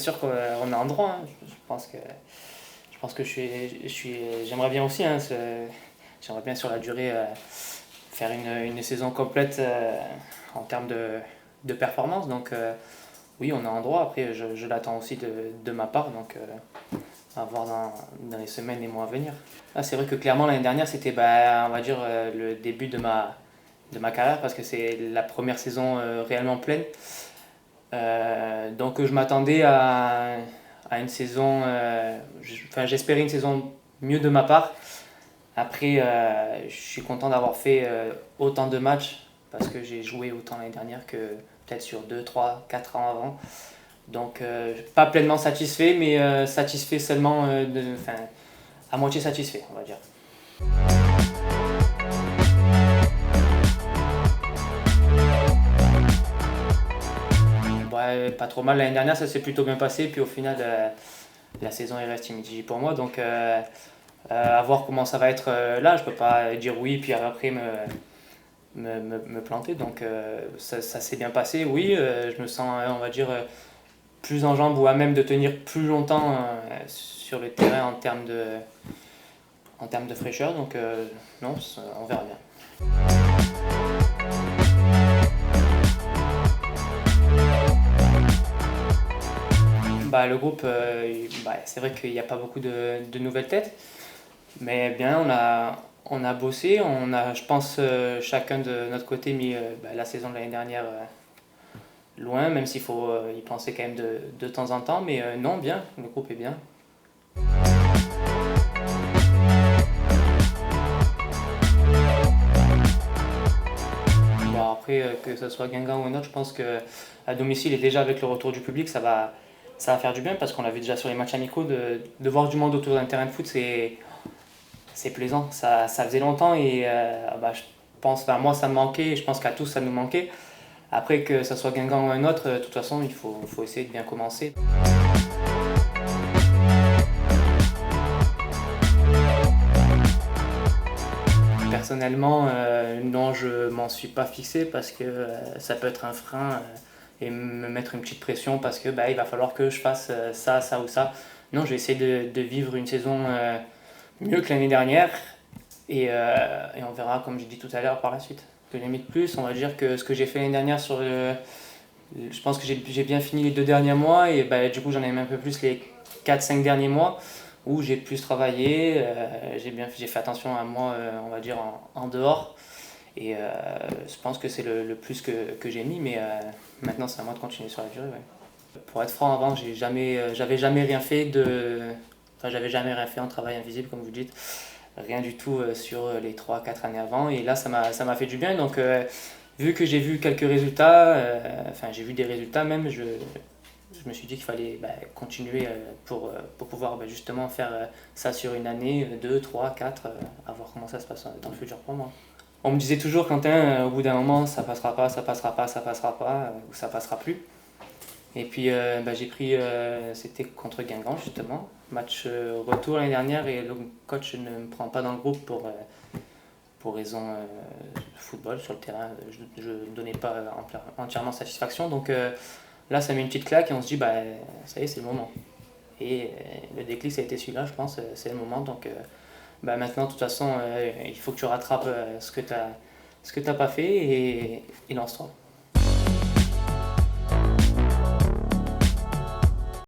sûr qu'on est en droit. Hein. Je pense que j'aimerais bien aussi. Hein, j'aimerais bien sur la durée faire une saison complète en termes de performance. Donc oui, on est en droit. Après, je l'attends aussi de ma part. Donc à voir dans les semaines et mois à venir. Ah, c'est vrai que clairement l'année dernière, c'était on va dire le début de ma carrière parce que c'est la première saison réellement pleine. Donc je m'attendais à une saison, j'espérais une saison mieux de ma part. Après, je suis content d'avoir fait autant de matchs parce que j'ai joué autant l'année dernière que peut-être sur 2, 3, 4 ans avant. Donc pas pleinement satisfait, mais satisfait seulement, à moitié satisfait, on va dire. Ouais, pas trop mal. L'année dernière, ça s'est plutôt bien passé. Puis au final, la saison est restée mitigée pour moi. Donc à voir comment ça va être là. Je peux pas dire oui, puis après me planter. Donc ça s'est bien passé. Oui, je me sens, on va dire, plus en jambes ou à même de tenir plus longtemps sur le terrain en termes de fraîcheur. Donc non, on verra bien. Le groupe, c'est vrai qu'il n'y a pas beaucoup de nouvelles têtes, mais bien on a bossé, on a, je pense, chacun de notre côté mis la saison de l'année dernière loin, même s'il faut y penser quand même de temps en temps, mais non, bien, le groupe est bien. Bon, après, que ce soit Guingamp ou un autre, je pense que à domicile et déjà avec le retour du public, ça va faire du bien parce qu'on l'a vu déjà sur les matchs amicaux, de voir du monde autour d'un terrain de foot, c'est plaisant. Ça faisait longtemps et je pense, moi ça me manquait et je pense qu'à tous ça nous manquait. Après, que ce soit Guingamp ou un autre, de toute façon, faut essayer de bien commencer. Personnellement, non, je m'en suis pas fixé parce que ça peut être un frein et me mettre une petite pression parce que il va falloir que je fasse ça, ça ou ça. Non, je vais essayer de vivre une saison mieux que l'année dernière et on verra, comme j'ai dit tout à l'heure, par la suite. Que limite plus, on va dire que ce que j'ai fait l'année dernière je pense que j'ai bien fini les 2 derniers mois et du coup j'en ai même un peu plus les 4, 5 derniers mois où j'ai plus travaillé, j'ai fait attention à moi, on va dire, en dehors. Et je pense que c'est le plus que j'ai mis, mais maintenant c'est à moi de continuer sur la durée. Ouais. Pour être franc, avant, j'avais jamais rien fait j'avais jamais rien fait en travail invisible, comme vous dites. Rien du tout sur les 3, 4 années avant. Et là, ça m'a fait du bien. Donc, vu que j'ai vu quelques résultats, j'ai vu des résultats même, je me suis dit qu'il fallait continuer pour pouvoir justement faire ça sur une année, 2, 3, 4, à voir comment ça se passe dans le futur pour moi. On me disait toujours, Quentin, au bout d'un moment, ça passera pas, ça passera pas, ça passera pas, ou ça passera plus. Et puis j'ai pris, c'était contre Guingamp justement, match retour l'année dernière et le coach ne me prend pas dans le groupe pour raison de football sur le terrain. Je ne donnais pas entièrement satisfaction. Donc là, ça met une petite claque et on se dit, ça y est, c'est le moment. Et le déclic, ça a été celui-là, je pense, c'est le moment. Donc maintenant, de toute façon, il faut que tu rattrapes ce que tu n'as pas fait et lance-toi.